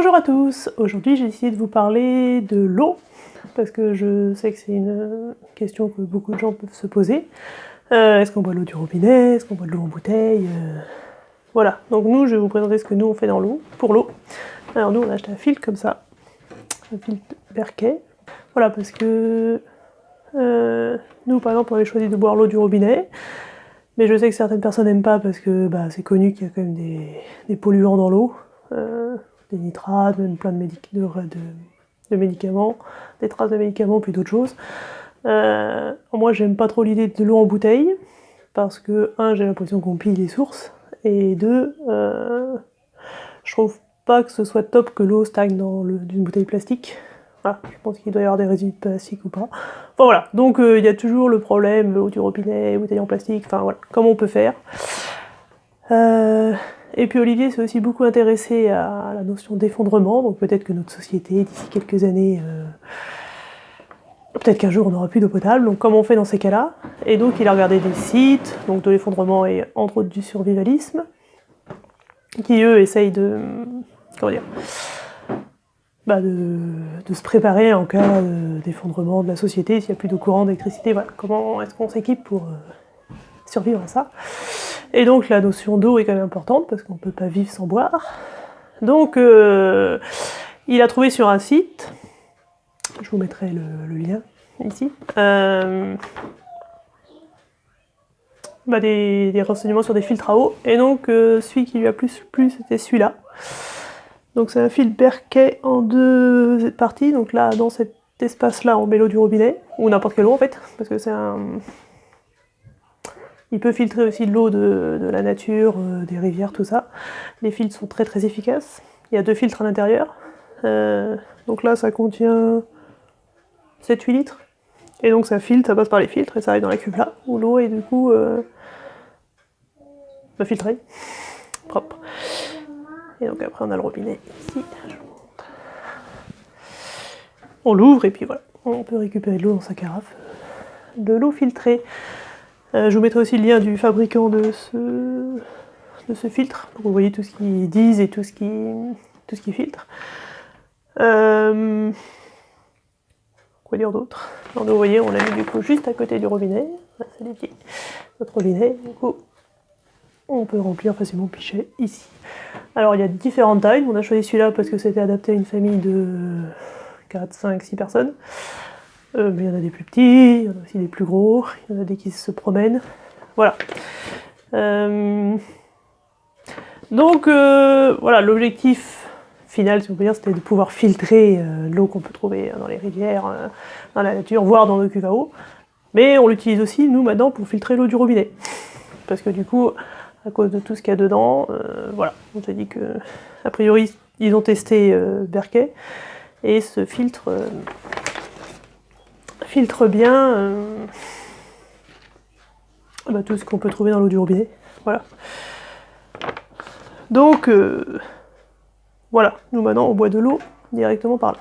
Bonjour à tous, aujourd'hui j'ai décidé de vous parler de l'eau, parce que je sais que c'est une question que beaucoup de gens peuvent se poser. Est-ce qu'on boit de l'eau du robinet? Est-ce qu'on boit de l'eau en bouteille? Voilà, donc nous je vais vous présenter ce que nous on fait dans l'eau, pour l'eau. Alors nous on a acheté un filtre comme ça, un filtre Berkey. Voilà, parce que nous par exemple on avait choisi de boire l'eau du robinet, mais je sais que certaines personnes n'aiment pas parce que c'est connu qu'il y a quand même des polluants dans l'eau. Des nitrates, même plein de médicaments, des traces de médicaments puis d'autres choses. Moi j'aime pas trop l'idée de l'eau en bouteille, parce que j'ai l'impression qu'on pille les sources, et deux, je trouve pas que ce soit top que l'eau stagne dans d'une bouteille plastique. Voilà, je pense qu'il doit y avoir des résidus de plastique ou pas. Enfin voilà, donc il y a toujours le problème, l'eau du robinet, bouteille en plastique, enfin voilà, comment on peut faire. Et puis Olivier s'est aussi beaucoup intéressé à la notion d'effondrement, donc peut-être que notre société, d'ici quelques années, peut-être qu'un jour on n'aura plus d'eau potable, donc comment on fait dans ces cas-là? Et donc il a regardé des sites, donc de l'effondrement et entre autres du survivalisme, qui eux essayent de se préparer en cas d'effondrement de la société, s'il n'y a plus de courant, d'électricité, voilà, comment est-ce qu'on s'équipe pour survivre à ça? Et donc la notion d'eau est quand même importante, parce qu'on ne peut pas vivre sans boire. Donc il a trouvé sur un site, je vous mettrai le lien ici, des renseignements sur des filtres à eau, et donc celui qui lui a plus plu c'était celui-là. Donc c'est un filtre Berkey en 2 parties, donc là dans cet espace-là on met l'eau du robinet, ou n'importe quelle eau en fait, parce que c'est un... Il peut filtrer aussi de l'eau de la nature, des rivières, tout ça. Les filtres sont très très efficaces. Il y a 2 filtres à l'intérieur. Donc là, ça contient 7-8 litres. Et donc ça filtre, ça passe par les filtres et ça arrive dans la cuve là, où l'eau est du coup filtrée, propre. Et donc après on a le robinet ici. Je vous montre. On l'ouvre et puis voilà, on peut récupérer de l'eau dans sa carafe. De l'eau filtrée. Je vous mettrai aussi le lien du fabricant de ce filtre, pour que vous voyez tout ce qu'ils disent et tout ce qu'ils filtrent. Quoi dire d'autre? Alors vous voyez, on l'a mis du coup juste à côté du robinet. Là, c'est dédié. Notre robinet, du coup, on peut remplir facilement le pichet ici. Alors il y a différentes tailles, on a choisi celui-là parce que c'était adapté à une famille de 4, 5, 6 personnes. Mais il y en a des plus petits, il y en a aussi des plus gros, il y en a des qui se promènent. Voilà. Donc voilà, l'objectif final, si on peut dire, c'était de pouvoir filtrer l'eau qu'on peut trouver dans les rivières, dans la nature, voire dans nos cuves à eau. Mais on l'utilise aussi, nous, maintenant, pour filtrer l'eau du robinet. Parce que du coup, à cause de tout ce qu'il y a dedans, voilà, on s'est dit que, a priori, ils ont testé Berkey, et ce filtre bien tout ce qu'on peut trouver dans l'eau du robinet. Voilà. Donc, voilà, nous maintenant on boit de l'eau directement par là.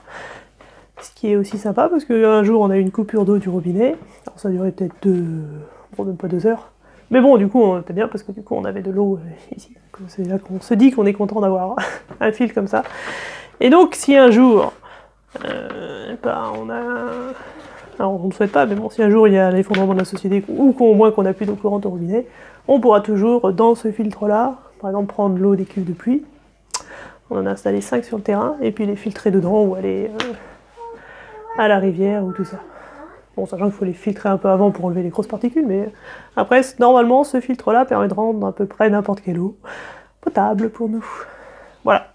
Ce qui est aussi sympa, parce qu'un jour on a eu une coupure d'eau du robinet, alors ça durait peut-être même pas 2 heures. Mais bon, du coup, c'était bien, parce que du coup on avait de l'eau ici. C'est là qu'on se dit qu'on est content d'avoir un fil comme ça. Et donc, si un jour, on a... Alors on ne le souhaite pas, mais bon, si un jour il y a l'effondrement de la société, ou au moins qu'on n'a plus d'eau courante au robinet, on pourra toujours, dans ce filtre-là, par exemple prendre l'eau des cuves de pluie, on en a installé 5 sur le terrain, et puis les filtrer dedans, ou aller à la rivière, ou tout ça. Bon, sachant qu'il faut les filtrer un peu avant pour enlever les grosses particules, mais après, normalement, ce filtre-là permet de rendre à peu près n'importe quelle eau potable pour nous. Voilà.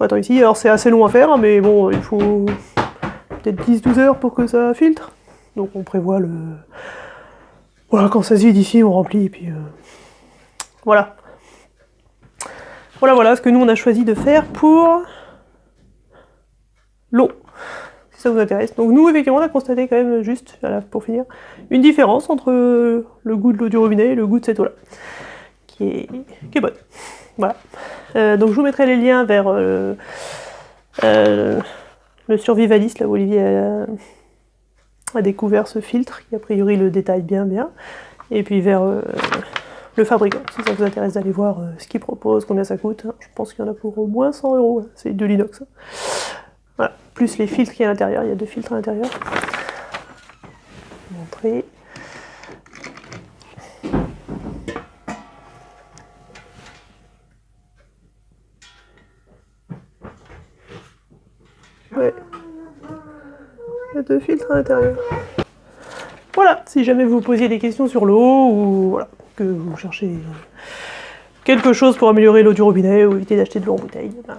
Attends, ici, alors c'est assez long à faire, mais bon, il faut peut-être 10-12 heures pour que ça filtre. Donc on prévoit Voilà, quand ça se vide ici, on remplit, et puis... Voilà. Voilà ce que nous on a choisi de faire pour l'eau, si ça vous intéresse. Donc nous, effectivement, on a constaté quand même, juste, pour finir, une différence entre le goût de l'eau du robinet et le goût de cette eau-là, qui est bonne. Voilà. Donc je vous mettrai les liens vers le survivaliste, là où Olivier a découvert ce filtre, qui a priori le détaille bien, et puis vers le fabricant, si ça vous intéresse d'aller voir ce qu'il propose, combien ça coûte. Je pense qu'il y en a pour au moins 100 €, c'est de l'inox. Voilà, plus les filtres qu'il y a à l'intérieur, il y a 2 filtres à l'intérieur. Je vais vous montrer. Ouais. Il y a 2 filtres à l'intérieur. Voilà, si jamais vous posiez des questions sur l'eau, ou voilà, que vous cherchez quelque chose pour améliorer l'eau du robinet, ou éviter d'acheter de l'eau en bouteille, ben,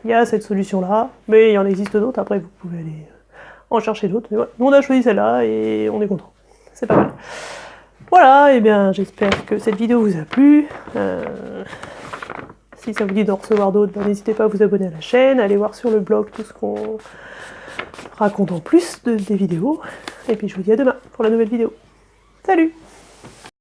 il y a cette solution-là, mais il y en existe d'autres, après vous pouvez aller en chercher d'autres. Mais voilà, nous on a choisi celle-là, et on est content. C'est pas mal. Voilà, et bien j'espère que cette vidéo vous a plu. Si ça vous dit d'en recevoir d'autres, ben, n'hésitez pas à vous abonner à la chaîne, à aller voir sur le blog tout ce qu'on raconte en plus des vidéos. Et puis je vous dis à demain pour la nouvelle vidéo. Salut!